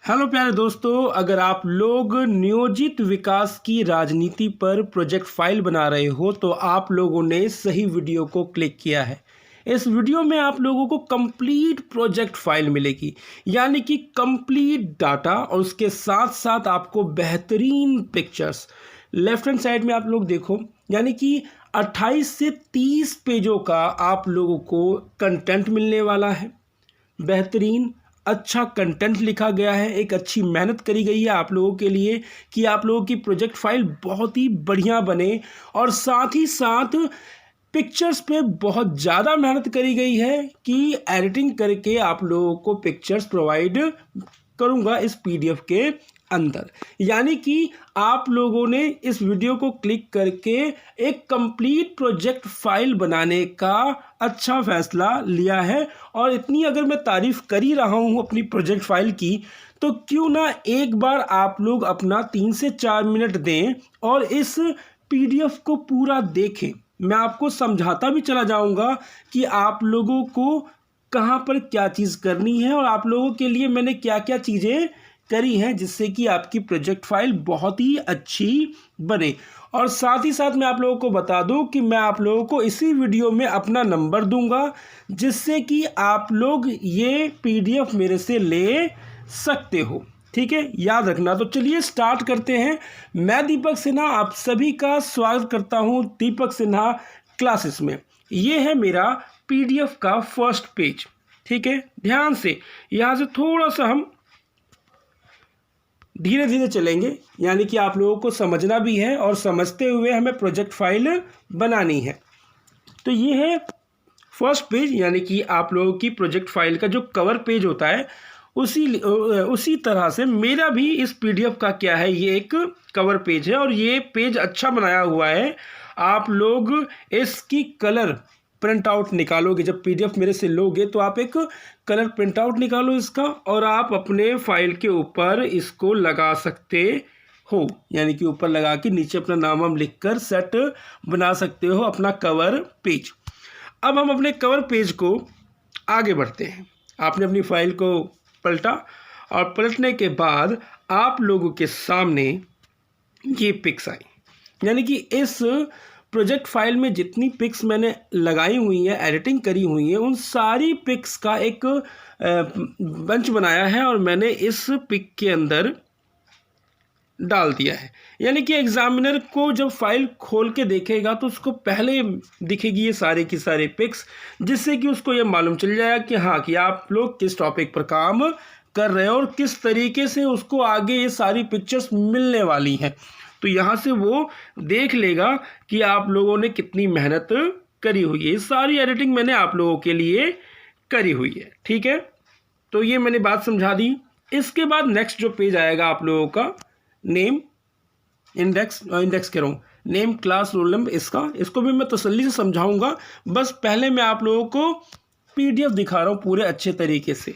Hello प्यारे दोस्तों, अगर आप लोग नियोजित विकास की राजनीति पर प्रोजेक्ट फाइल बना रहे हो तो आप लोगों ने सही वीडियो को क्लिक किया है। इस वीडियो में आप लोगों को कंप्लीट प्रोजेक्ट फाइल मिलेगी, यानी कि कंप्लीट डाटा और उसके साथ साथ आपको बेहतरीन पिक्चर्स। लेफ्ट हैंड साइड में आप लोग देखो, यानी कि 28 से 30 पेजों का आप लोगों को कंटेंट मिलने वाला है। बेहतरीन अच्छा कंटेंट लिखा गया है, एक अच्छी मेहनत करी गई है आप लोगों के लिए कि आप लोगों की प्रोजेक्ट फाइल बहुत ही बढ़िया बने। और साथ ही साथ पिक्चर्स पे बहुत ज़्यादा मेहनत करी गई है कि एडिटिंग करके आप लोगों को पिक्चर्स प्रोवाइड करूँगा इस पीडीएफ के अंदर। यानी कि आप लोगों ने इस वीडियो को क्लिक करके एक कंप्लीट प्रोजेक्ट फाइल बनाने का अच्छा फैसला लिया है। और इतनी अगर मैं तारीफ कर ही रहा हूँ अपनी प्रोजेक्ट फाइल की, तो क्यों ना एक बार आप लोग अपना 3 से 4 मिनट दें और इस पीडीएफ को पूरा देखें। मैं आपको समझाता भी चला जाऊंगा कि आप लोगों को कहाँ पर क्या चीज़ करनी है और आप लोगों के लिए मैंने क्या क्या चीज़ें करी हैं जिससे कि आपकी प्रोजेक्ट फाइल बहुत ही अच्छी बने। और साथ ही साथ मैं आप लोगों को बता दूं कि मैं आप लोगों को इसी वीडियो में अपना नंबर दूंगा, जिससे कि आप लोग ये पीडीएफ मेरे से ले सकते हो। ठीक है, याद रखना। तो चलिए स्टार्ट करते हैं। मैं दीपक सिन्हा आप सभी का स्वागत करता हूं दीपक सिन्हा क्लासेस में। ये है मेरा पीडीएफ का फर्स्ट पेज। ठीक है, ध्यान से यहाँ से थोड़ा सा हम धीरे धीरे चलेंगे, यानी कि आप लोगों को समझना भी है और समझते हुए हमें प्रोजेक्ट फाइल बनानी है। तो ये है फर्स्ट पेज, यानी कि आप लोगों की प्रोजेक्ट फाइल का जो कवर पेज होता है उसी तरह से मेरा भी इस पीडीएफ का क्या है, ये एक कवर पेज है। और ये पेज अच्छा बनाया हुआ है। आप लोग इसकी कलर प्रिंट आउट निकालोगे, जब पीडीएफ मेरे से लोगे तो आप एक कलर प्रिंट आउट निकालो इसका और आप अपने फाइल के ऊपर इसको लगा सकते हो। यानी कि ऊपर लगा के नीचे अपना नाम वाम लिखकर सेट बना सकते हो अपना कवर पेज। अब हम अपने कवर पेज को आगे बढ़ते हैं। आपने अपनी फाइल को पलटा और पलटने के बाद आप लोगों के सामने ये पिक्स आई, यानी कि इस प्रोजेक्ट फाइल में जितनी पिक्स मैंने लगाई हुई है, एडिटिंग करी हुई है, उन सारी पिक्स का एक बंच बनाया है और मैंने इस पिक के अंदर डाल दिया है। यानी कि एग्जामिनर को जब फाइल खोल के देखेगा तो उसको पहले दिखेगी ये सारे की सारे पिक्स, जिससे कि उसको ये मालूम चल जाएगा कि हाँ कि आप लोग किस टॉपिक पर काम कर रहे हो और किस तरीके से उसको आगे ये सारी पिक्चर्स मिलने वाली हैं। तो यहाँ से वो देख लेगा कि आप लोगों ने कितनी मेहनत करी हुई है। सारी एडिटिंग मैंने आप लोगों के लिए करी हुई है। ठीक है, तो ये मैंने बात समझा दी। इसके बाद नेक्स्ट जो पेज आएगा आप लोगों का नेम इंडेक्स कह रहा हूँ, नेम क्लास रोल नंबर, इसको भी मैं तसल्ली से समझाऊंगा। बस पहले मैं आप लोगों को पीडीएफ दिखा रहा हूँ पूरे अच्छे तरीके से।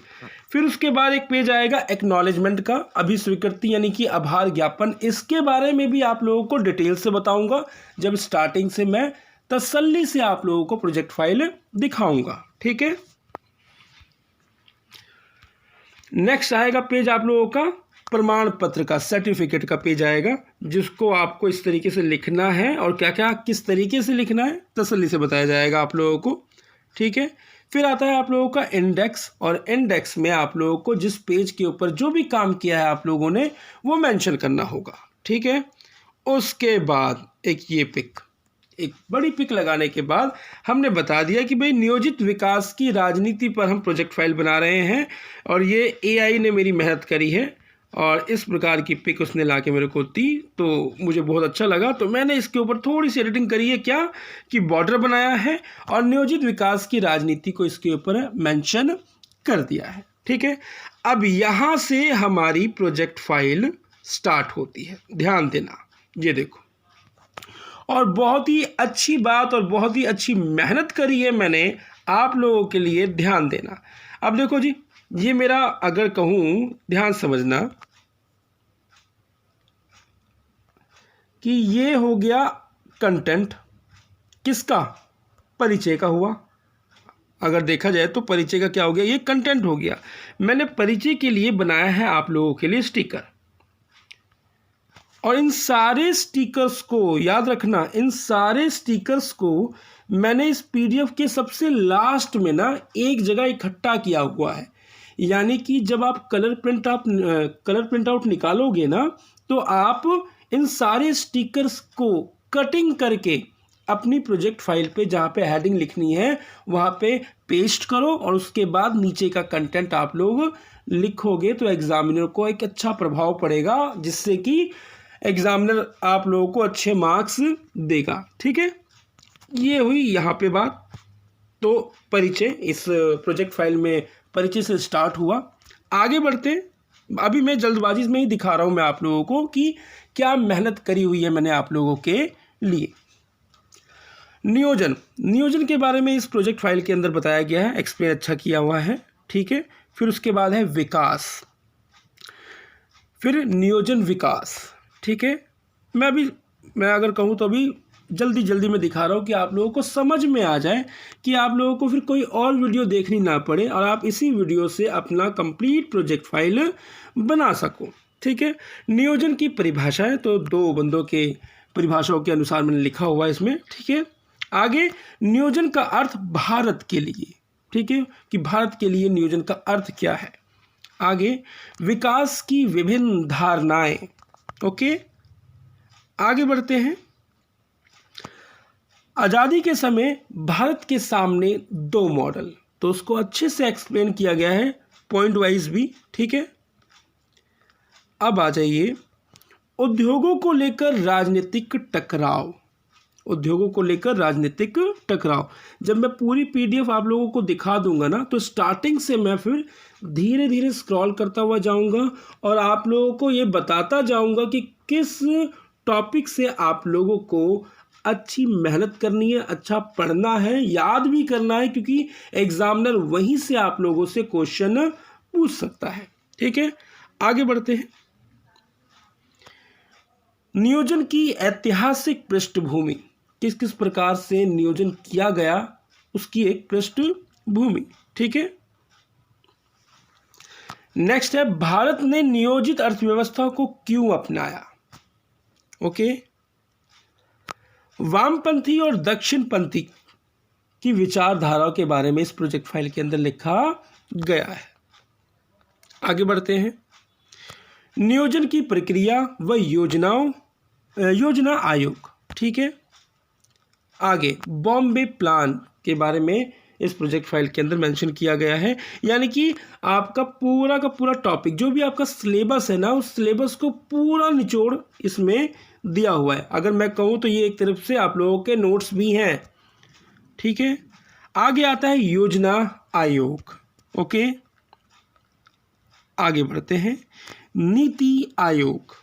फिर उसके बाद एक पेज आएगा एक्नॉलेजमेंट का, अभिस्वीकृति यानी कि आभार ज्ञापन। इसके बारे में भी आप लोगों को डिटेल से बताऊंगा जब स्टार्टिंग से मैं तसल्ली से आप लोगों को प्रोजेक्ट फाइल दिखाऊंगा। ठीक है, नेक्स्ट आएगा पेज आप लोगों का प्रमाण पत्र का, सर्टिफिकेट का पेज आएगा, जिसको आपको इस तरीके से लिखना है और क्या क्या किस तरीके से लिखना है तसल्ली से बताया जाएगा आप लोगों को। ठीक है, फिर आता है आप लोगों का इंडेक्स, और इंडेक्स में आप लोगों को जिस पेज के ऊपर जो भी काम किया है आप लोगों ने वो मेंशन करना होगा। ठीक है, उसके बाद एक ये पिक, एक बड़ी पिक लगाने के बाद हमने बता दिया कि भाई नियोजित विकास की राजनीति पर हम प्रोजेक्ट फाइल बना रहे हैं और ये एआई ने मेरी मेहनत करी है और इस प्रकार की पिक उसने लाके मेरे को दी, तो मुझे बहुत अच्छा लगा। तो मैंने इसके ऊपर थोड़ी सी एडिटिंग करी है, क्या कि बॉर्डर बनाया है और नियोजित विकास की राजनीति को इसके ऊपर मेंशन कर दिया है। ठीक है, अब यहाँ से हमारी प्रोजेक्ट फाइल स्टार्ट होती है। ध्यान देना, ये देखो, और बहुत ही अच्छी बात और बहुत ही अच्छी मेहनत करी है मैंने आप लोगों के लिए। ध्यान देना, अब देखो जी, ये मेरा अगर कहूँ ध्यान समझना कि ये हो गया कंटेंट, किसका, परिचय का हुआ। अगर देखा जाए तो परिचय का क्या हो गया, ये कंटेंट हो गया। मैंने परिचय के लिए बनाया है आप लोगों के लिए स्टिकर, और इन सारे स्टिकर्स को याद रखना, इन सारे स्टिकर्स को मैंने इस पीडीएफ के सबसे लास्ट में ना एक जगह इकट्ठा किया हुआ है। यानी कि जब आप कलर प्रिंट आउट निकालोगे ना, तो आप इन सारे स्टिकर्स को कटिंग करके अपनी प्रोजेक्ट फाइल पे जहाँ पे हेडिंग लिखनी है वहाँ पे पेस्ट करो, और उसके बाद नीचे का कंटेंट आप लोग लिखोगे तो एग्जामिनर को एक अच्छा प्रभाव पड़ेगा, जिससे कि एग्जामिनर आप लोगों को अच्छे मार्क्स देगा। ठीक है, ये हुई यहाँ पे बात। तो परिचय, इस प्रोजेक्ट फाइल में परिचय से स्टार्ट हुआ। आगे बढ़ते हैं। अभी मैं जल्दबाजी में ही दिखा रहा हूँ मैं आप लोगों को कि क्या मेहनत करी हुई है मैंने आप लोगों के लिए। नियोजन के बारे में इस प्रोजेक्ट फाइल के अंदर बताया गया है, एक्सप्लेन अच्छा किया हुआ है। ठीक है, फिर उसके बाद है विकास, फिर नियोजन विकास। ठीक है, मैं अगर कहूँ तो अभी जल्दी में दिखा रहा हूँ कि आप लोगों को समझ में आ जाए, कि आप लोगों को फिर कोई और वीडियो देखनी ना पड़े और आप इसी वीडियो से अपना कंप्लीट प्रोजेक्ट फाइल बना सको। ठीक है, नियोजन की परिभाषा है, तो 2 बंदों के परिभाषाओं के अनुसार मैंने लिखा हुआ है इसमें। ठीक है, आगे नियोजन का अर्थ भारत के लिए। ठीक है, कि भारत के लिए नियोजन का अर्थ क्या है। आगे विकास की विभिन्न धारणाएं। ओके, आगे बढ़ते हैं। आज़ादी के समय भारत के सामने 2 मॉडल, तो उसको अच्छे से एक्सप्लेन किया गया है पॉइंट वाइज भी। ठीक है, अब आ जाइए उद्योगों को लेकर राजनीतिक टकराव। उद्योगों को लेकर राजनीतिक टकराव, जब मैं पूरी पीडीएफ आप लोगों को दिखा दूंगा ना, तो स्टार्टिंग से मैं फिर धीरे धीरे स्क्रॉल करता हुआ जाऊंगा और आप लोगों को ये बताता जाऊंगा कि किस टॉपिक से आप लोगों को अच्छी मेहनत करनी है, अच्छा पढ़ना है, याद भी करना है, क्योंकि एग्जामिनर वहीं से आप लोगों से क्वेश्चन पूछ सकता है। ठीक है, आगे बढ़ते हैं। नियोजन की ऐतिहासिक पृष्ठभूमि, किस किस प्रकार से नियोजन किया गया उसकी एक पृष्ठभूमि। ठीक है, नेक्स्ट है भारत ने नियोजित अर्थव्यवस्था को क्यों अपनाया। ओके, वामपंथी और दक्षिणपंथी की विचारधाराओं के बारे में इस प्रोजेक्ट फाइल के अंदर लिखा गया है। आगे बढ़ते हैं। नियोजन की प्रक्रिया व योजना आयोग। ठीक है, आगे बॉम्बे प्लान के बारे में इस प्रोजेक्ट फाइल के अंदर मेंशन किया गया है। यानी कि आपका पूरा का पूरा टॉपिक, जो भी आपका सिलेबस है ना, उस सिलेबस को पूरा निचोड़ इसमें दिया हुआ है। अगर मैं कहूँ तो ये एक तरफ से आप लोगों के नोट्स भी हैं। ठीक है, आगे आता है योजना आयोग। ओके, आगे बढ़ते हैं। नीति आयोग,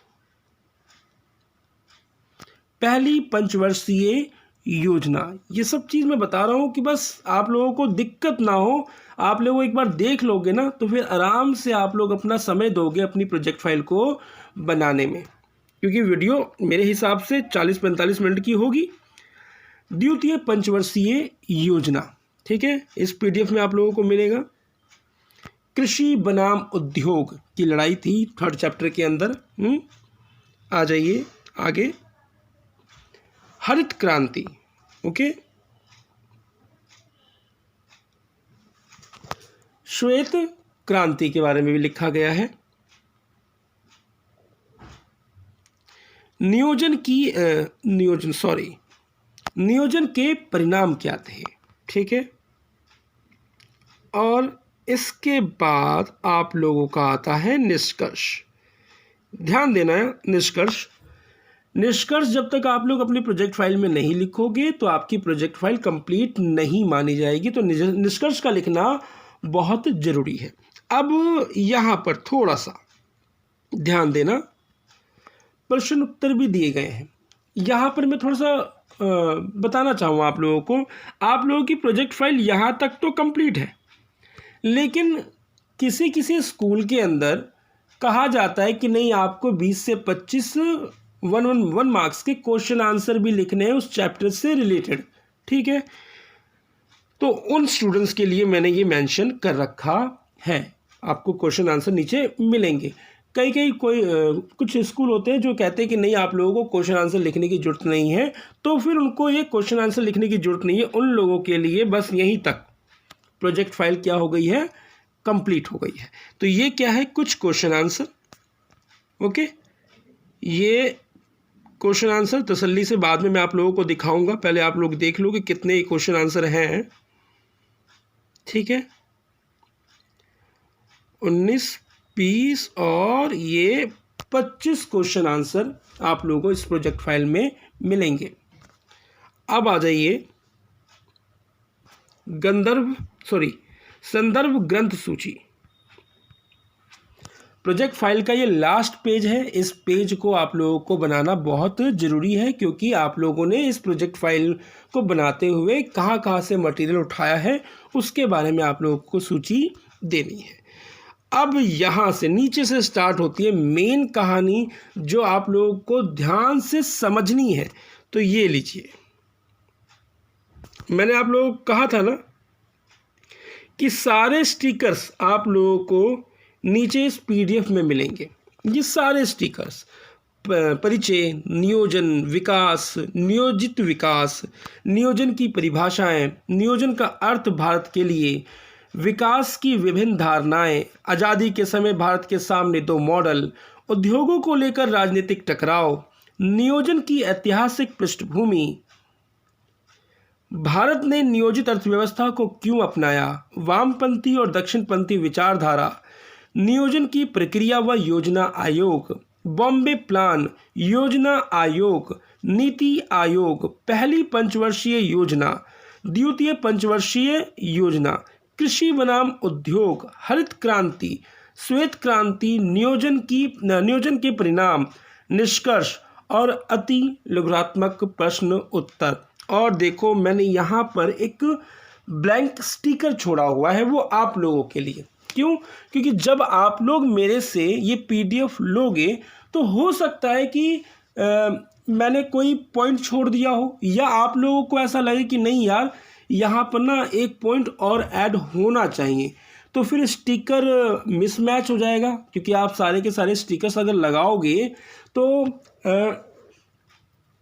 पहली पंचवर्षीय योजना। ये सब चीज़ मैं बता रहा हूँ कि बस आप लोगों को दिक्कत ना हो, आप लोग एक बार देख लोगे ना तो फिर आराम से आप लोग अपना समय दोगे अपनी प्रोजेक्ट फाइल को बनाने में, क्योंकि वीडियो मेरे हिसाब से 40-45 मिनट की होगी। द्वितीय पंचवर्षीय योजना। ठीक है, इस पीडीएफ में आप लोगों को मिलेगा। कृषि बनाम उद्योग की लड़ाई थी 3rd चैप्टर के अंदर। आ जाइए आगे। हरित क्रांति। ओके, श्वेत क्रांति के बारे में भी लिखा गया है। नियोजन के परिणाम क्या थे। ठीक है, और इसके बाद आप लोगों का आता है निष्कर्ष। ध्यान देना है, निष्कर्ष जब तक आप लोग अपनी प्रोजेक्ट फाइल में नहीं लिखोगे तो आपकी प्रोजेक्ट फाइल कंप्लीट नहीं मानी जाएगी। तो निष्कर्ष का लिखना बहुत ज़रूरी है। अब यहाँ पर थोड़ा सा ध्यान देना, प्रश्न उत्तर भी दिए गए हैं। यहाँ पर मैं थोड़ा सा बताना चाहूँगा आप लोगों को, आप लोगों की प्रोजेक्ट फाइल यहाँ तक तो कंप्लीट है, लेकिन किसी किसी स्कूल के अंदर कहा जाता है कि नहीं, आपको 20 से 25 1 मार्क्स के क्वेश्चन आंसर भी लिखने हैं उस चैप्टर से रिलेटेड। ठीक है, तो उन स्टूडेंट्स के लिए मैंने ये मेंशन कर रखा है। आपको क्वेश्चन आंसर नीचे मिलेंगे। कुछ स्कूल होते हैं जो कहते हैं कि नहीं, आप लोगों को क्वेश्चन आंसर लिखने की ज़रूरत नहीं है, तो फिर उनको ये क्वेश्चन आंसर लिखने की ज़रूरत नहीं है। उन लोगों के लिए बस यहीं तक प्रोजेक्ट फाइल क्या हो गई है, कंप्लीट हो गई है। तो ये क्या है, कुछ क्वेश्चन आंसर। ओके, ये क्वेश्चन आंसर तसल्ली से बाद में मैं आप लोगों को दिखाऊंगा, पहले आप लोग देख लो कि कितने क्वेश्चन आंसर हैं। ठीक है, 19, 20 और ये 25 क्वेश्चन आंसर आप लोगों को इस प्रोजेक्ट फाइल में मिलेंगे। अब आ जाइए संदर्भ ग्रंथ सूची। प्रोजेक्ट फाइल का ये लास्ट पेज है। इस पेज को आप लोगों को बनाना बहुत ज़रूरी है, क्योंकि आप लोगों ने इस प्रोजेक्ट फाइल को बनाते हुए कहाँ कहाँ से मटेरियल उठाया है उसके बारे में आप लोगों को सूची देनी है। अब यहाँ से नीचे से स्टार्ट होती है मेन कहानी, जो आप लोगों को ध्यान से समझनी है। तो ये लीजिए, मैंने आप लोगों को कहा था ना कि सारे स्टिकर्स आप लोगों को नीचे इस पीडीएफ में मिलेंगे। ये सारे स्टिकर्स, परिचय, नियोजन, विकास, नियोजित विकास, नियोजन की परिभाषाएं, नियोजन का अर्थ भारत के लिए, विकास की विभिन्न धारणाएं, आज़ादी के समय भारत के सामने 2 मॉडल, उद्योगों को लेकर राजनीतिक टकराव, नियोजन की ऐतिहासिक पृष्ठभूमि, भारत ने नियोजित अर्थव्यवस्था को क्यों अपनाया, वामपंथी और दक्षिणपंथी विचारधारा, नियोजन की प्रक्रिया व योजना आयोग, बॉम्बे प्लान, योजना आयोग, नीति आयोग, पहली पंचवर्षीय योजना, द्वितीय पंचवर्षीय योजना, कृषि बनाम उद्योग, हरित क्रांति, श्वेत क्रांति, नियोजन के परिणाम, निष्कर्ष और अति लघुरात्मक प्रश्न उत्तर। और देखो, मैंने यहाँ पर एक ब्लैंक स्टिकर छोड़ा हुआ है, वो आप लोगों के लिए। क्यों? क्योंकि जब आप लोग मेरे से ये पीडीएफ लोगे तो हो सकता है कि मैंने कोई पॉइंट छोड़ दिया हो, या आप लोगों को ऐसा लगे कि नहीं यार, यहाँ पर ना एक पॉइंट और ऐड होना चाहिए, तो फिर स्टिकर मिसमैच हो जाएगा। क्योंकि आप सारे के सारे स्टिकर्स अगर लगाओगे तो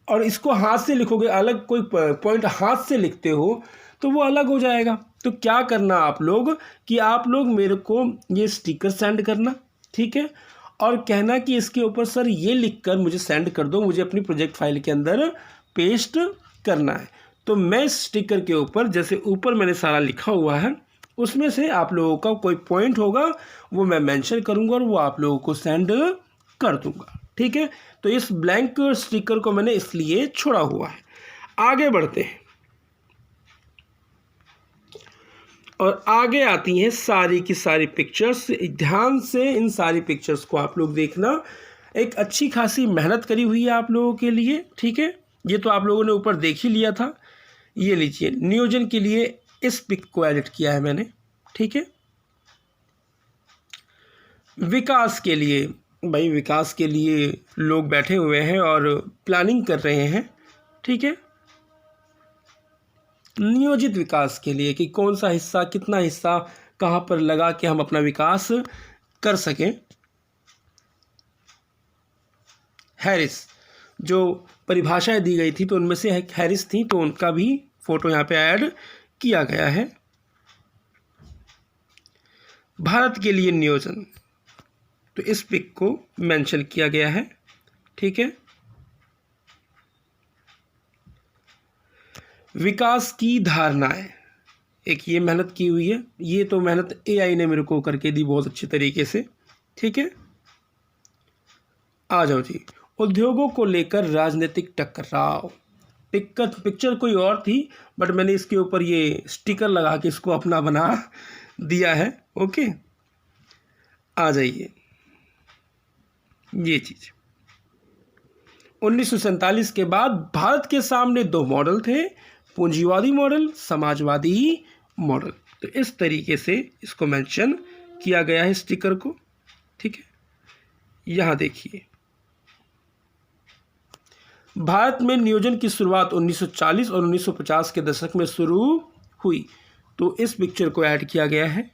और इसको हाथ से लिखोगे, अलग कोई पॉइंट हाथ से लिखते हो तो वो अलग हो जाएगा। तो क्या करना आप लोग कि आप लोग मेरे को ये स्टिकर सेंड करना, ठीक है, और कहना कि इसके ऊपर सर ये लिखकर मुझे सेंड कर दो, मुझे अपनी प्रोजेक्ट फाइल के अंदर पेस्ट करना है। तो मैं इस स्टिकर के ऊपर, जैसे ऊपर मैंने सारा लिखा हुआ है, उसमें से आप लोगों का कोई पॉइंट होगा वो मैं मेंशन करूंगा और वो आप लोगों को सेंड कर दूंगा। ठीक है, तो इस ब्लैंक स्टिकर को मैंने इसलिए छोड़ा हुआ है। आगे बढ़ते हैं और आगे आती हैं सारी की सारी पिक्चर्स। ध्यान से इन सारी पिक्चर्स को आप लोग देखना। एक अच्छी खासी मेहनत करी हुई है आप लोगों के लिए। ठीक है, ये तो आप लोगों ने ऊपर देख ही लिया था। ये लीजिए, नियोजन के लिए इस पिक को एडिट किया है मैंने। ठीक है, विकास के लिए, भाई विकास के लिए लोग बैठे हुए हैं और प्लानिंग कर रहे हैं। ठीक है, नियोजित विकास के लिए कि कौन सा हिस्सा, कितना हिस्सा कहाँ पर लगा के हम अपना विकास कर सकें। हैरिस, जो परिभाषाएं दी गई थी तो उनमें से एक हैरिस थी, तो उनका भी फोटो यहाँ पे ऐड किया गया है। भारत के लिए नियोजन, तो इस पिक को मेंशन किया गया है। ठीक है, विकास की धारणाएं, एक ये मेहनत की हुई है। ये तो मेहनत एआई ने मेरे को करके दी बहुत अच्छे तरीके से। ठीक है, आ जाओ जी, उद्योगों को लेकर राजनीतिक टकराव। पिक्चर कोई और थी, बट मैंने इसके ऊपर ये स्टिकर लगा के इसको अपना बना दिया है। ओके, आ जाइए, ये चीज 1947 के बाद भारत के सामने 2 मॉडल थे, पूंजीवादी मॉडल, समाजवादी मॉडल। तो इस तरीके से इसको मेंशन किया गया है स्टिकर को। ठीक है, यहां देखिए, भारत में नियोजन की शुरुआत 1940 और 1950 के दशक में शुरू हुई। तो इस पिक्चर को ऐड किया गया है।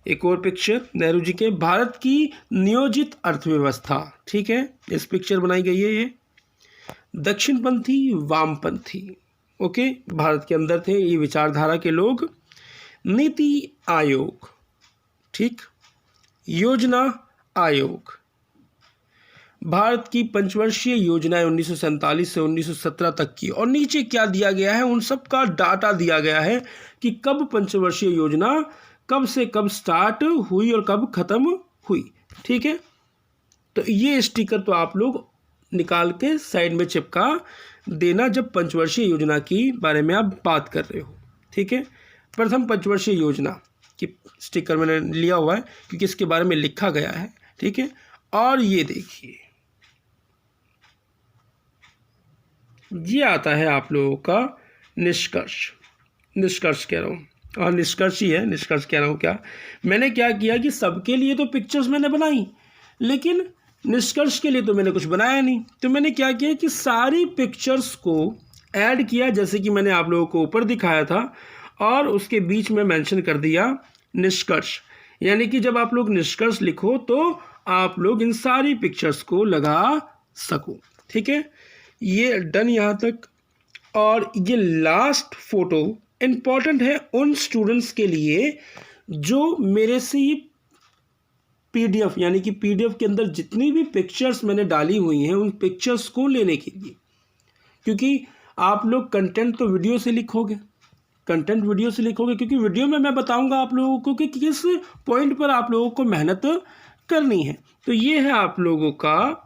एक और पिक्चर नेहरू जी के भारत की नियोजित अर्थव्यवस्था, ठीक है, इस पिक्चर बनाई गई है। ये दक्षिणपंथी वामपंथी, ओके, भारत के अंदर थे ये विचारधारा के लोग। नीति आयोग, ठीक, योजना आयोग, भारत की पंचवर्षीय योजनाएं 1947 से 1917 तक की, और नीचे क्या दिया गया है उन सब का डाटा दिया गया है कि कब पंचवर्षीय योजना कब से कब स्टार्ट हुई और कब ख़त्म हुई, ठीक है। तो ये स्टिकर तो आप लोग निकाल के साइड में चिपका देना जब पंचवर्षीय योजना की बारे में आप बात कर रहे हो, ठीक है। प्रथम पंचवर्षीय योजना की स्टिकर मैंने लिया हुआ है क्योंकि इसके बारे में लिखा गया है, ठीक है। और ये देखिए, ये आता है आप लोगों का निष्कर्ष, निष्कर्ष कह रहा हूँ, और निष्कर्ष ही है, निष्कर्ष कह रहा हूँ। क्या मैंने क्या किया कि सबके लिए तो पिक्चर्स मैंने बनाई, लेकिन निष्कर्ष के लिए तो मैंने कुछ बनाया नहीं। तो मैंने क्या किया कि सारी पिक्चर्स को ऐड किया, जैसे कि मैंने आप लोगों को ऊपर दिखाया था, और उसके बीच में मेंशन कर दिया निष्कर्ष। यानी कि जब आप लोग निष्कर्ष लिखो तो आप लोग इन सारी पिक्चर्स को लगा सको, ठीक है। ये डन यहाँ तक। और ये लास्ट फोटो इम्पॉर्टेंट है उन स्टूडेंट्स के लिए जो मेरे से ये PDF, यानी कि PDF के अंदर जितनी भी पिक्चर्स मैंने डाली हुई हैं उन पिक्चर्स को लेने के लिए, क्योंकि आप लोग कंटेंट तो वीडियो से लिखोगे, कंटेंट वीडियो से लिखोगे, क्योंकि वीडियो में मैं बताऊंगा आप लोगों को कि किस पॉइंट पर आप लोगों को मेहनत करनी है। तो ये है आप लोगों का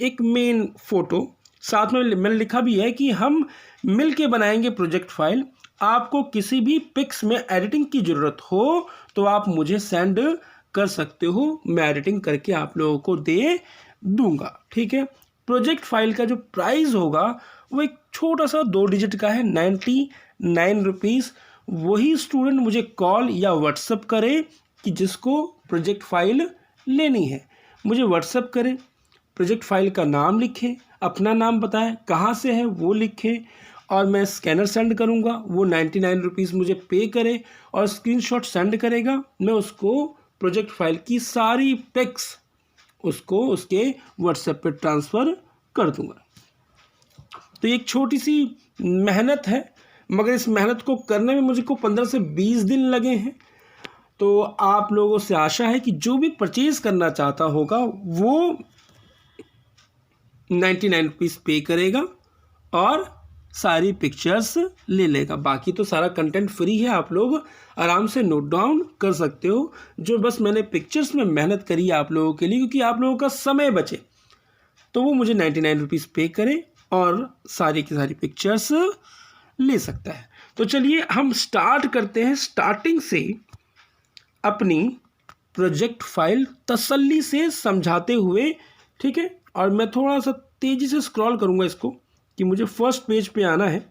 एक मेन फोटो। साथ में मैंने लिखा भी है कि हम मिल के बनाएंगे प्रोजेक्ट फाइल। आपको किसी भी पिक्स में एडिटिंग की ज़रूरत हो तो आप मुझे सेंड कर सकते हो, मैं एडिटिंग करके आप लोगों को दे दूंगा, ठीक है। प्रोजेक्ट फाइल का जो प्राइस होगा वो एक छोटा सा 2 डिजिट का है, 99 रुपीज़। वही स्टूडेंट मुझे कॉल या व्हाट्सअप करे कि जिसको प्रोजेक्ट फाइल लेनी है, मुझे व्हाट्सअप करे, प्रोजेक्ट फाइल का नाम लिखे, अपना नाम बताए, कहाँ से है वो लिखे, और मैं स्कैनर सेंड करूँगा। वो 99 रुपीज़ मुझे पे करे और स्क्रीनशॉट सेंड करेगा। मैं उसको प्रोजेक्ट फाइल की सारी पिक्स उसको उसके व्हाट्सएप पे ट्रांसफ़र कर दूँगा। तो एक छोटी सी मेहनत है, मगर इस मेहनत को करने में मुझे को 15 से 20 दिन लगे हैं। तो आप लोगों से आशा है कि जो भी परचेज़ करना चाहता होगा वो 99 रुपीज़ पे करेगा और सारी पिक्चर्स ले लेगा। बाकी तो सारा कंटेंट फ्री है, आप लोग आराम से नोट डाउन कर सकते हो। जो बस मैंने पिक्चर्स में मेहनत करी है आप लोगों के लिए, क्योंकि आप लोगों का समय बचे, तो वो मुझे 99 रुपीज़ पे करे और सारी की सारी पिक्चर्स ले सकता है। तो चलिए हम स्टार्ट करते हैं, स्टार्टिंग से अपनी प्रोजेक्ट फाइल तसल्ली से समझाते हुए, ठीक है। और मैं थोड़ा सा तेज़ी से स्क्रॉल करूँगा इसको कि मुझे फर्स्ट पेज पे आना है,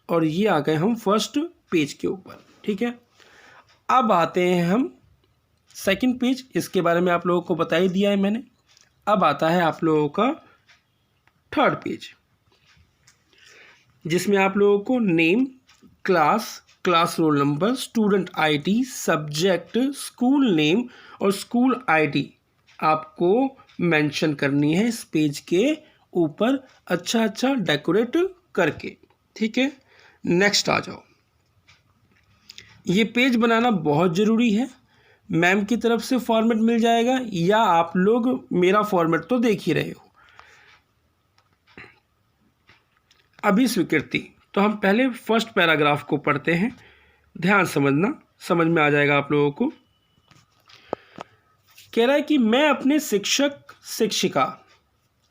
और ये आ गए हम फर्स्ट पेज के ऊपर, ठीक है। अब आते हैं हम सेकंड पेज, इसके बारे में आप लोगों को बता ही दिया है मैंने। अब आता है आप लोगों का थर्ड पेज, जिसमें आप लोगों को name, class, class roll number, student ID, subject, school name और स्कूल आईडी आपको मेंशन करनी है इस पेज के ऊपर, अच्छा अच्छा डेकोरेट करके, ठीक है। नेक्स्ट आ जाओ। ये पेज बनाना बहुत ज़रूरी है। मैम की तरफ से फॉर्मेट मिल जाएगा या आप लोग मेरा फॉर्मेट तो देख ही रहे हो। अभी स्वीकृति, तो हम पहले फर्स्ट पैराग्राफ को पढ़ते हैं, ध्यान समझना, समझ में आ जाएगा आप लोगों को। कह रहा है कि मैं अपने शिक्षक शिक्षिका,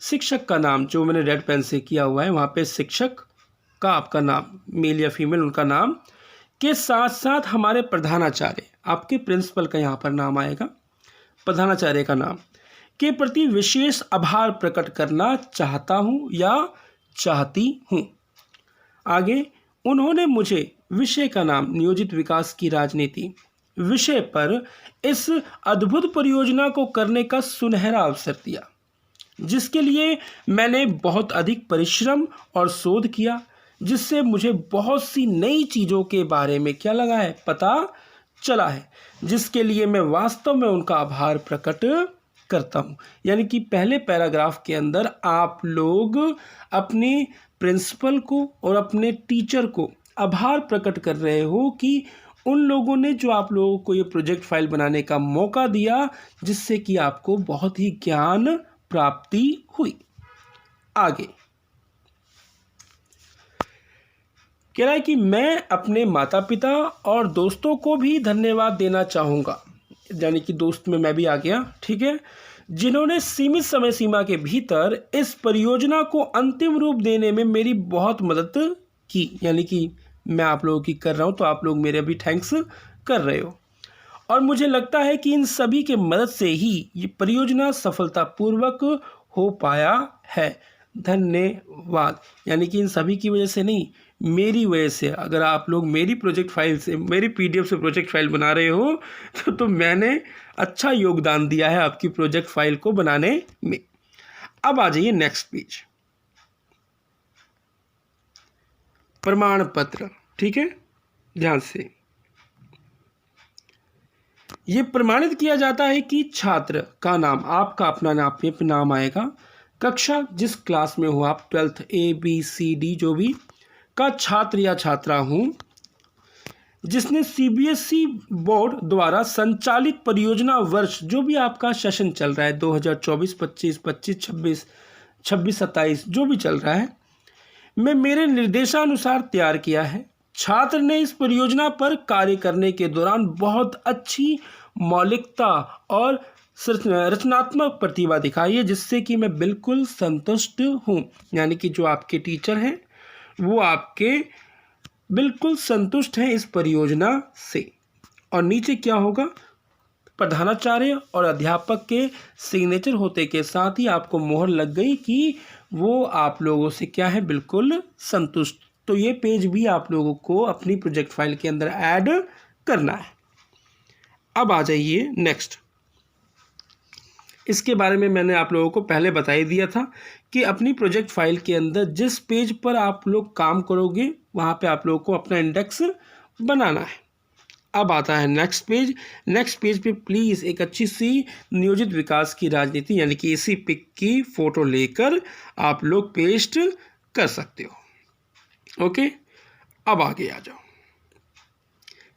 शिक्षक का नाम जो मैंने रेड पेन से किया हुआ है वहाँ पे शिक्षक का आपका नाम, मेल या फीमेल उनका नाम के साथ साथ हमारे प्रधानाचार्य, आपके प्रिंसिपल का यहाँ पर नाम आएगा, प्रधानाचार्य का नाम के प्रति विशेष आभार प्रकट करना चाहता हूँ या चाहती हूँ। आगे, उन्होंने मुझे विषय का नाम नियोजित विकास की राजनीति विषय पर इस अद्भुत परियोजना को करने का सुनहरा अवसर दिया। जिसके लिए मैंने बहुत अधिक परिश्रम और शोध किया, जिससे मुझे बहुत सी नई चीज़ों के बारे में क्या लगा है, पता चला है, जिसके लिए मैं वास्तव में उनका आभार प्रकट करता हूँ। यानी कि पहले पैराग्राफ के अंदर आप लोग अपने प्रिंसिपल को और अपने टीचर को आभार प्रकट कर रहे हो कि उन लोगों ने जो आप लोगों को ये प्रोजेक्ट फाइल बनाने का मौका दिया, जिससे कि आपको बहुत ही ज्ञान प्राप्ति हुई। आगे कह रहा है कि मैं अपने माता पिता और दोस्तों को भी धन्यवाद देना चाहूँगा, यानी कि दोस्त में मैं भी आ गया, ठीक है, जिन्होंने सीमित समय सीमा के भीतर इस परियोजना को अंतिम रूप देने में मेरी बहुत मदद की। यानी कि मैं आप लोगों की कर रहा हूँ तो आप लोग मेरे भी थैंक्स कर रहे हो, और मुझे लगता है कि इन सभी के मदद से ही ये परियोजना सफलतापूर्वक हो पाया है। धन्यवाद। यानी कि इन सभी की वजह से नहीं, मेरी वजह से। अगर आप लोग मेरी प्रोजेक्ट फाइल से, मेरी पीडीएफ से प्रोजेक्ट फाइल बना रहे हो तो मैंने अच्छा योगदान दिया है आपकी प्रोजेक्ट फाइल को बनाने में। अब आ जाइए नेक्स्ट पेज, प्रमाण पत्र। ठीक है, ध्यान से ये प्रमाणित किया जाता है कि छात्र का नाम, आपका अपना नाम आएगा, कक्षा जिस क्लास में हो आप, 12th ABCD जो भी का छात्र या छात्रा हूँ, जिसने CBSE बोर्ड द्वारा संचालित परियोजना वर्ष, जो भी आपका सेशन चल रहा है 2024-25, 25-26, 26-27 जो भी चल रहा है, मैं मेरे निर्देशानुसार तैयार किया है। छात्र ने इस परियोजना पर कार्य करने के दौरान बहुत अच्छी मौलिकता और रचनात्मक प्रतिभा दिखाई है, जिससे कि मैं बिल्कुल संतुष्ट हूँ। यानी कि जो आपके टीचर हैं वो आपके बिल्कुल संतुष्ट हैं इस परियोजना से। और नीचे क्या होगा, प्रधानाचार्य और अध्यापक के सिग्नेचर होते के साथ ही आपको मोहर लग गई कि वो आप लोगों से क्या है, बिल्कुल संतुष्ट। तो ये पेज भी आप लोगों को अपनी प्रोजेक्ट फाइल के अंदर ऐड करना है। अब आ जाइए नेक्स्ट। इसके बारे में मैंने आप लोगों को पहले बता ही दिया था कि अपनी प्रोजेक्ट फाइल के अंदर जिस पेज पर आप लोग काम करोगे वहाँ पे आप लोगों को अपना इंडेक्स बनाना है। अब आता है नेक्स्ट पेज। नेक्स्ट पेज पे प्लीज़ एक अच्छी सी नियोजित विकास की राजनीति यानी कि इसी पिक की फ़ोटो लेकर आप लोग पेस्ट कर सकते हो। ओके, अब आगे आ जाओ।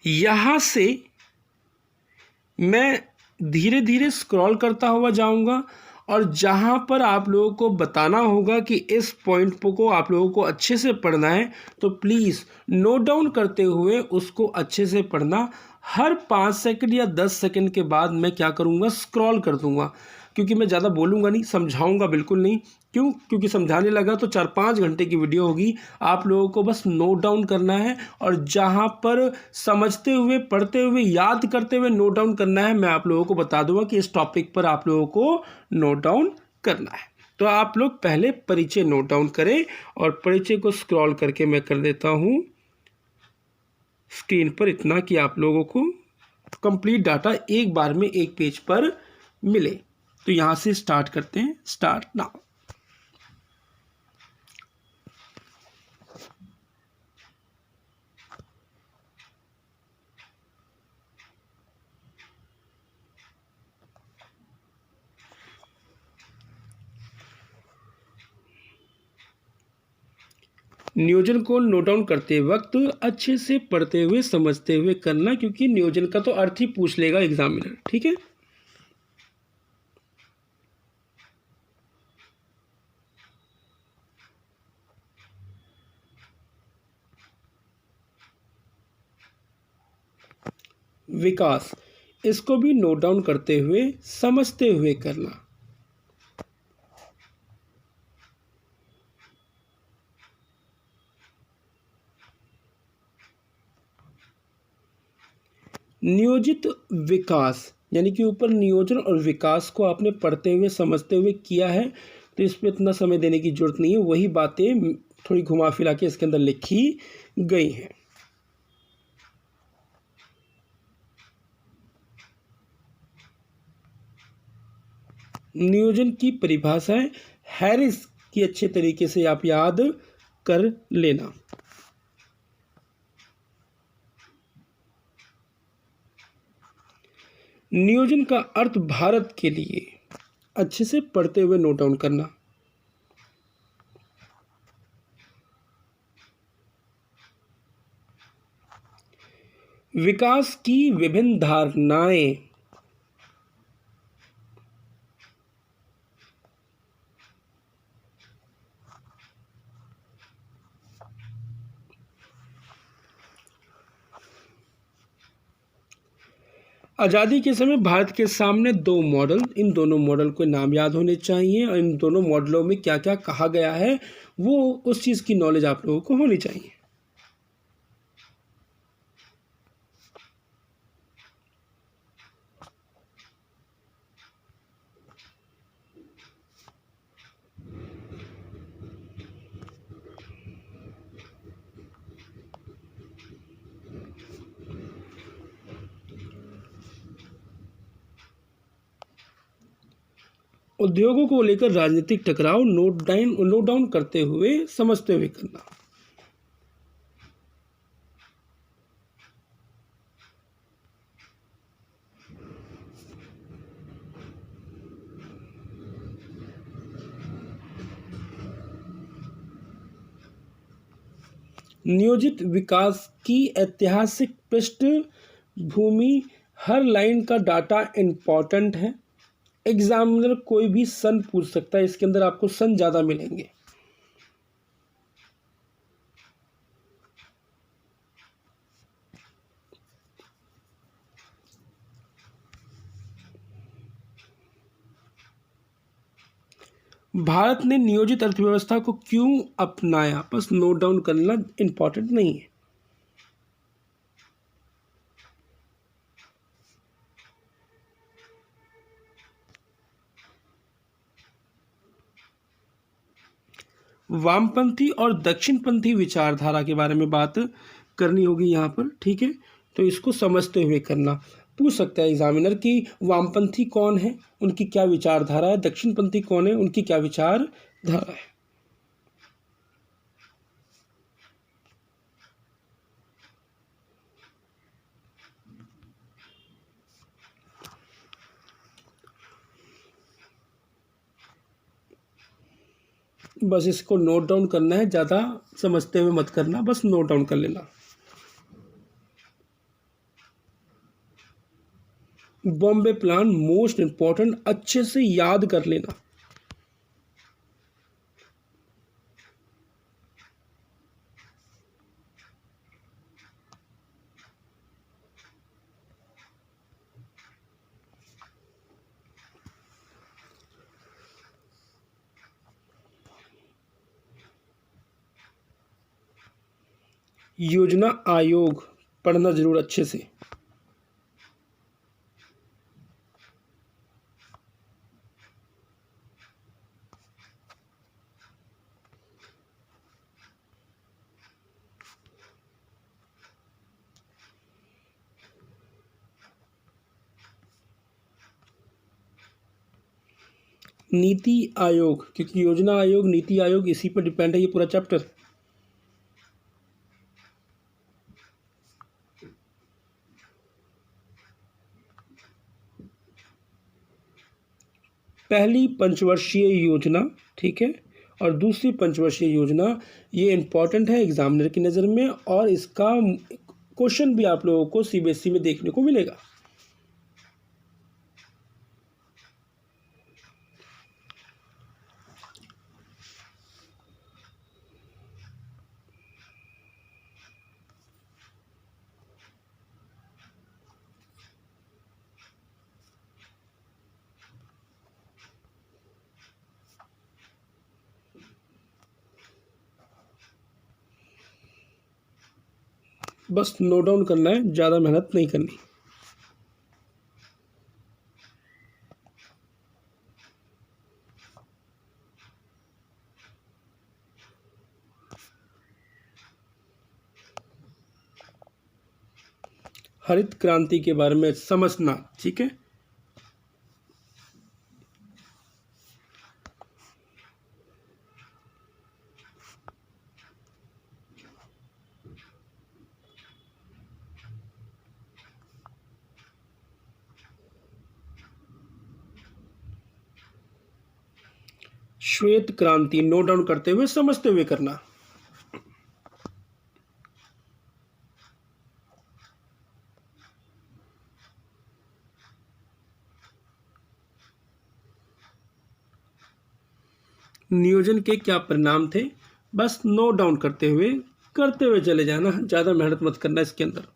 यहाँ से मैं धीरे धीरे स्क्रॉल करता हुआ जाऊंगा और जहाँ पर आप लोगों को बताना होगा कि इस पॉइंट को आप लोगों को अच्छे से पढ़ना है, तो प्लीज़ नोट डाउन करते हुए उसको अच्छे से पढ़ना। हर 5 सेकंड या 10 सेकंड के बाद मैं क्या करूँगा, स्क्रॉल कर दूँगा, क्योंकि मैं ज़्यादा बोलूँगा नहीं, समझाऊँगा बिल्कुल नहीं। क्यों? क्योंकि समझाने लगा तो 4-5 घंटे की वीडियो होगी। आप लोगों को बस नोट डाउन करना है और जहाँ पर समझते हुए, पढ़ते हुए, याद करते हुए नोट डाउन करना है, मैं आप लोगों को बता दूंगा कि इस टॉपिक पर आप लोगों को नोट डाउन करना है। तो आप लोग पहले परिचय नोट डाउन करें और परिचय को स्क्रॉल करके मैं कर देता हूँ स्क्रीन पर इतना कि आप लोगों को कंप्लीट डाटा एक बार में एक पेज पर मिले। तो यहाँ से स्टार्ट करते हैं। Start now. नियोजन को नोट डाउन करते वक्त अच्छे से पढ़ते हुए, समझते हुए करना, क्योंकि नियोजन का तो अर्थ ही पूछ लेगा एग्जामिनर। ठीक है, विकास, इसको भी नोट डाउन करते हुए, समझते हुए करना। नियोजित विकास यानी कि ऊपर नियोजन और विकास को आपने पढ़ते हुए, समझते हुए किया है, तो इस पर इतना समय देने की जरूरत नहीं है। वही बातें थोड़ी घुमा फिरा के इसके अंदर लिखी गई हैं। नियोजन की परिभाषा है हैरिस की, अच्छे तरीके से आप याद कर लेना। नियोजन का अर्थ भारत के लिए अच्छे से पढ़ते हुए नोट डाउन करना। विकास की विभिन्न धारणाएं, आज़ादी के समय भारत के सामने दो मॉडल, इन दोनों मॉडल को नाम याद होने चाहिए और इन दोनों मॉडलों में क्या क्या कहा गया है वो उस चीज़ की नॉलेज आप लोगों को होनी चाहिए। उद्योगों को लेकर राजनीतिक टकराव नोट डाउन करते हुए समझते हुए करना। नियोजित विकास की ऐतिहासिक पृष्ठभूमि, हर लाइन का डाटा इम्पॉर्टेंट है। एग्जामिनर कोई भी सन पूछ सकता है, इसके अंदर आपको सन ज़्यादा मिलेंगे। भारत ने नियोजित अर्थव्यवस्था को क्यों अपनाया, बस नोट डाउन करना, इम्पॉर्टेंट नहीं है। वामपंथी और दक्षिणपंथी विचारधारा के बारे में बात करनी होगी यहाँ पर, ठीक है। तो इसको समझते हुए करना। पूछ सकता है एग्जामिनर कि वामपंथी कौन है, उनकी क्या विचारधारा है, दक्षिणपंथी कौन है, उनकी क्या विचारधारा है। बस इसको नोट डाउन करना है, ज़्यादा समझते हुए मत करना, बस नोट डाउन कर लेना। बॉम्बे प्लान मोस्ट इंपॉर्टेंट, अच्छे से याद कर लेना। योजना आयोग पढ़ना जरूर अच्छे से। नीति आयोग, क्योंकि योजना आयोग नीति आयोग इसी पर डिपेंड है ये पूरा चैप्टर। पहली पंचवर्षीय योजना, ठीक है, और दूसरी पंचवर्षीय योजना, ये इम्पॉर्टेंट है एग्जामिनर की नज़र में, और इसका क्वेश्चन भी आप लोगों को सीबीएसई में देखने को मिलेगा। बस नोट डाउन करना है, ज़्यादा मेहनत नहीं करनी। हरित क्रांति के बारे में समझना, ठीक है। श्वेत क्रांति नोट डाउन करते हुए समझते हुए करना। नियोजन के क्या परिणाम थे, बस नोट डाउन करते हुए चले जाना, ज़्यादा मेहनत मत करना इसके अंदर।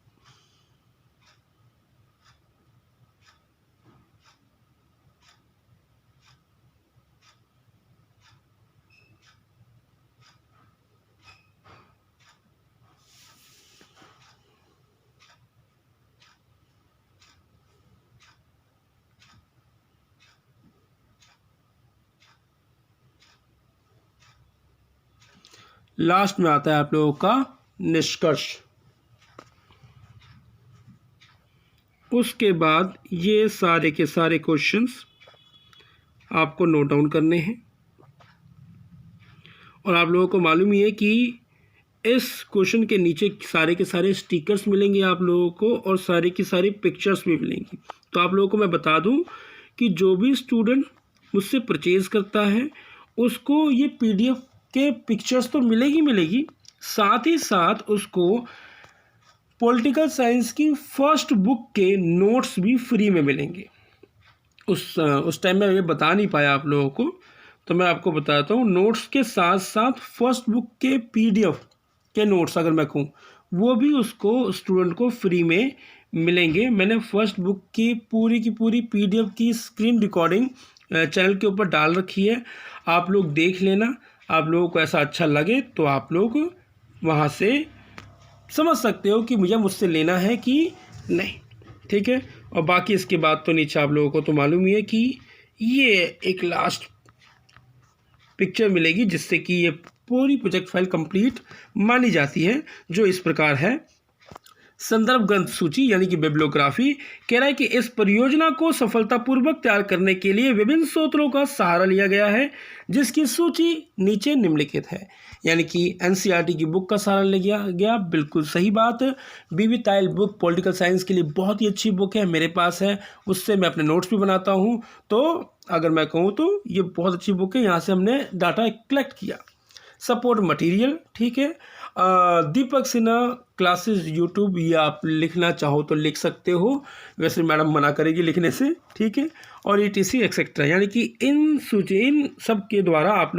लास्ट में आता है आप लोगों का निष्कर्ष। उसके बाद ये सारे के सारे क्वेश्चंस आपको नोट डाउन करने हैं और आप लोगों को मालूम ही है कि इस क्वेश्चन के नीचे सारे के सारे स्टिकर्स मिलेंगे आप लोगों को और सारी की सारी पिक्चर्स भी मिलेंगी। तो आप लोगों को मैं बता दूं कि जो भी स्टूडेंट मुझसे परचेज़ करता है उसको ये पीडीएफ के पिक्चर्स तो मिलेगी, साथ ही साथ उसको पॉलिटिकल साइंस की फर्स्ट बुक के नोट्स भी फ्री में मिलेंगे। उस टाइम में ये बता नहीं पाया आप लोगों को, तो मैं आपको बताता हूँ। नोट्स के साथ साथ फर्स्ट बुक के पीडीएफ के नोट्स अगर मैं कहूँ वो भी उसको स्टूडेंट को फ्री में मिलेंगे। मैंने फर्स्ट बुक की पूरी पीडीएफ की स्क्रीन रिकॉर्डिंग चैनल के ऊपर डाल रखी है, आप लोग देख लेना। आप लोगों को ऐसा अच्छा लगे तो आप लोग वहाँ से समझ सकते हो कि मुझसे लेना है कि नहीं, ठीक है। और बाकी इसके बाद तो नीचे आप लोगों को तो मालूम ही है कि ये एक लास्ट पिक्चर मिलेगी जिससे कि ये पूरी प्रोजेक्ट फाइल कंप्लीट मानी जाती है, जो इस प्रकार है। संदर्भ ग्रंथ सूची यानी कि बिब्लियोग्राफी कह रहा है कि इस परियोजना को सफलतापूर्वक तैयार करने के लिए विभिन्न स्रोतों का सहारा लिया गया है, जिसकी सूची नीचे निम्नलिखित है। यानी कि एनसीईआरटी की बुक का सहारा लिया गया, बिल्कुल सही बात। बीबी तायल बुक पॉलिटिकल साइंस के लिए बहुत ही अच्छी बुक है, मेरे पास है, उससे मैं अपने नोट्स भी बनाता हूँ। तो अगर मैं कहूँ तो ये बहुत अच्छी बुक है, यहाँ से हमने डाटा कलेक्ट किया। सपोर्ट मटेरियल, ठीक है। दीपक सिन्हा क्लासेस यूट्यूब, ये आप लिखना चाहो तो लिख सकते हो, वैसे मैडम मना करेगी लिखने से, ठीक है। और ETC एक्सेट्रा, यानी कि इन सब के द्वारा आप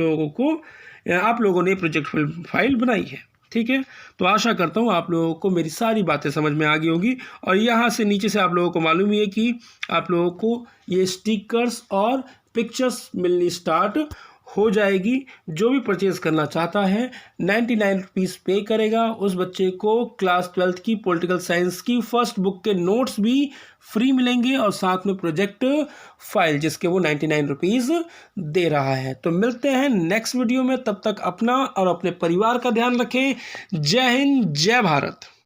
लोगों ने प्रोजेक्ट फाइल बनाई है, ठीक है। तो आशा करता हूँ आप लोगों को मेरी सारी बातें समझ में आ गई होगी। और यहाँ से नीचे से आप लोगों को मालूम ही है कि आप लोगों को ये स्टिकर्स और पिक्चर्स मिलनी स्टार्ट हो जाएगी। जो भी परचेज़ करना चाहता है 99 रुपीज़ पे करेगा, उस बच्चे को क्लास 12th की पॉलिटिकल साइंस की फर्स्ट बुक के नोट्स भी फ्री मिलेंगे और साथ में प्रोजेक्ट फाइल जिसके वो 99 रुपीज़ दे रहा है। तो मिलते हैं नेक्स्ट वीडियो में, तब तक अपना और अपने परिवार का ध्यान रखें। जय हिंद, जय भारत।